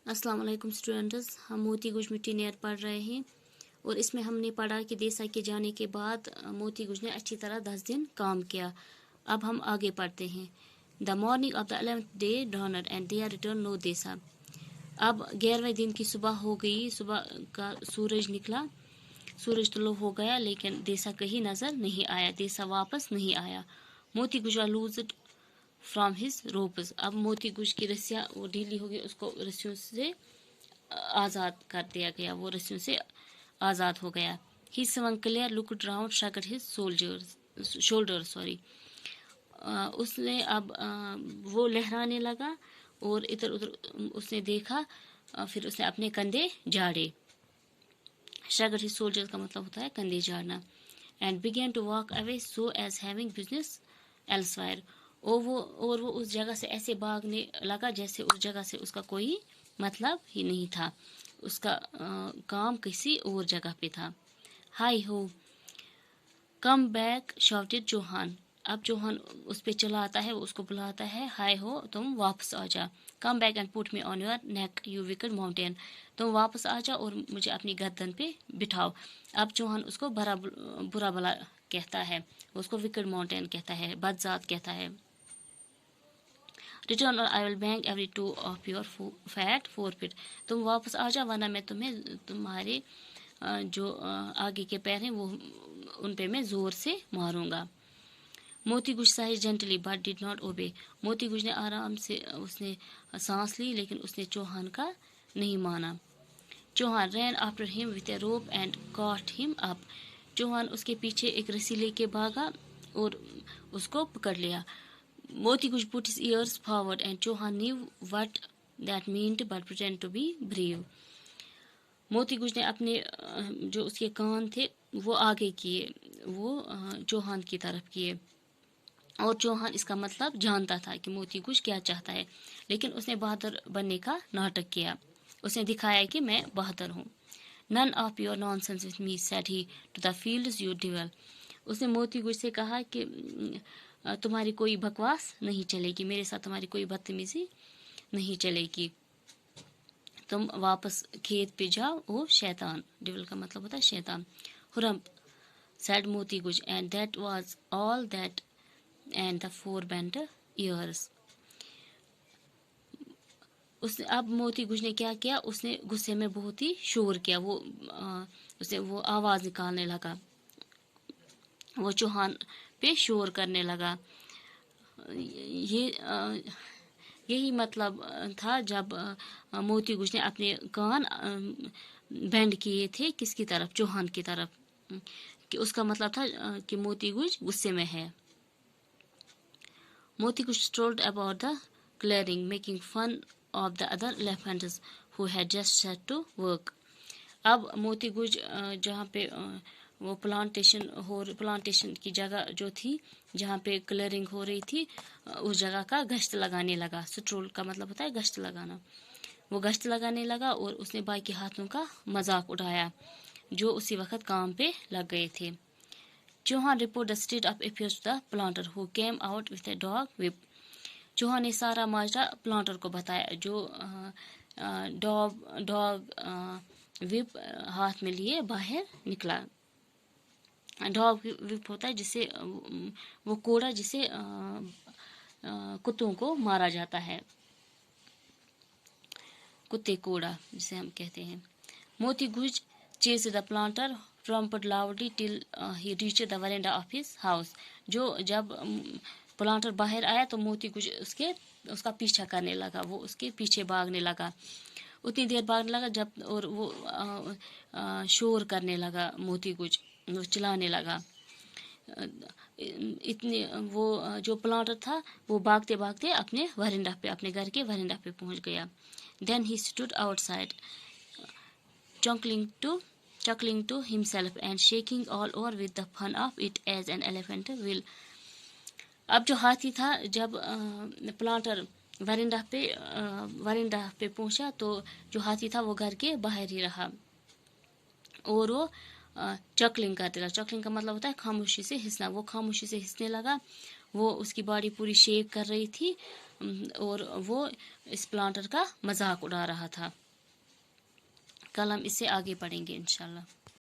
अस्सलाम वालेकुम स्टूडेंट्स, हम मोती गुज मिट्टी नियर पढ़ रहे हैं और इसमें हमने पढ़ा कि देसा के जाने के बाद मोती गुज ने अच्छी तरह 10 दिन काम किया। अब हम आगे पढ़ते हैं। The morning of the 11th day dawned and they are return no देसा। अब 11वें दिन की सुबह हो गई, सुबह का सूरज निकला, सूरज तुलु हो गया, लेकिन देसा कहीं नजर नहीं आया, देसा वापस नहीं आया। मोती गुज लूज फ्रॉम हिज रोप्स। अब मोती गुज की रस्सियाँ वो ढीली हो गई, उसको रस्सियों से आज़ाद कर दिया गया, वो रस्सियों से आज़ाद हो गया। ही swung clear, looked round, shrugged his shoulders, sorry. उसने अब वो लहराने लगा और इधर उधर उसने देखा, फिर उसने अपने कंधे झाड़े। shrugged his shoulders का मतलब होता है कंधे झाड़ना। and began to walk away so as having business elsewhere। और वो उस जगह से ऐसे भागने लगा जैसे उस जगह से उसका कोई मतलब ही नहीं था, उसका काम किसी और जगह पे था। हाय हो, कम बैक शाउटेड जोहान। अब जोहान उस पे चला आता है, वो उसको बुलाता है, हाय हो, तुम वापस आ जा। Come back and put me on your neck you wicked mountain. तुम वापस आ जाओ और मुझे अपनी गर्दन पे बिठाओ। अब जोहान उसको बुरा भला कहता है, उसको विकेड माउंटेन कहता है, बदजात कहता है। रिटर्न और I will bang every two of your fat forfeit. तुम वापस आ जाओ वरना मैं तुम्हें तुम्हारे जो आगे के पैर हैं वो उन पे मैं जोर से मारूंगा। मोती गुज side gently but did not obey. मोती गुज ने आराम से उसने सांस ली, लेकिन उसने चौहान का नहीं माना। Chauhan ran after him with a rope and caught him up. Chauhan उसके पीछे एक रस्सी लेके भागा और उसको पकड़ लिया। मोती गुज put his ears forward and Chauhan knew what that meant but pretended to be brave। मोती गुज ने अपने जो उसके कान थे वो आगे किए, वो चौहान की तरफ किए, और चौहान इसका मतलब जानता था कि मोती गुज क्या चाहता है, लेकिन उसने बहादुर बनने का नाटक किया। उसने दिखाया कि मैं बहादुर हूँ। None of your nonsense with me, said he, to the fields you devil। उसने मोती गुज से कहा कि तुम्हारी कोई बकवास नहीं चलेगी, मेरे साथ तुम्हारी कोई बदतमीजी नहीं चलेगी, तुम वापस खेत पे जाओ ओ शैतान। डिविल का मतलब होता है शैतान। हुरम्प, said मोती गुज, and that was all that and the 4 bent ears। उसने अब मोती गुज ने क्या किया, उसने गुस्से में बहुत ही शोर किया, उसने वो आवाज निकालने लगा, वो चौहान पे शोर करने लगा। यही मतलब था जब मोती गुज ने अपने कान बेंड किए थे किसकी तरफ, चौहान की तरफ, कि उसका मतलब था कि मोती गुज गुस्से में है। मोती गुज strolled about the clearing, making fun of the other elephants who had just set to work। अब मोती गुज जहाँ पे वो प्लांटेशन की जगह जो थी जहाँ पे क्लियरिंग हो रही थी, उस जगह का गश्त लगाने लगा। स्ट्रोल का मतलब होता है गश्त लगाना। वो गश्त लगाने लगा और उसने बाकी हाथों का मजाक उड़ाया जो उसी वक्त काम पे लग गए थे। Chauhan report the state of affairs to the planter who came out with a dog whip. Chauhan ने सारा माजरा प्लांटर को बताया जो डॉग विप हाथ में लिए बाहर निकला। डॉग विप होता है जिसे वो कोड़ा जिसे कुत्तों को मारा जाता है, कुत्ते कोड़ा जिसे हम कहते हैं। मोती गुज chased the planter, trumped loudly till he reached the veranda of his house। जो जब प्लांटर बाहर आया तो मोती गुज उसका पीछा करने लगा, वो उसके पीछे भागने लगा। उतनी देर भागने लगा जब और वो शोर करने लगा, मोती गुज वो चिल्लाने लगा। इतने वो जो प्लांटर था वो भागते भागते अपने वरिंडा पे, अपने घर के वरिंडा पे पहुंच गया। Then he stood outside, chuckling to himself and shaking all over with the fun of it as an elephant will। अब जो हाथी था जब प्लांटर वरिंडा पे पहुंचा तो जो हाथी था वो घर के बाहर ही रहा और वो चकलिंग करते रहा। चकलिंग का मतलब होता है खामोशी से हिंसना। वो खामोशी से हिंसने लगा وہ اس کی باڈی پوری شیک کر رہی تھی اور وہ اس پلانٹر کا مذاق اڑا رہا تھا. کل ہم اس سے آگے پڑھیں گے انشاءاللہ.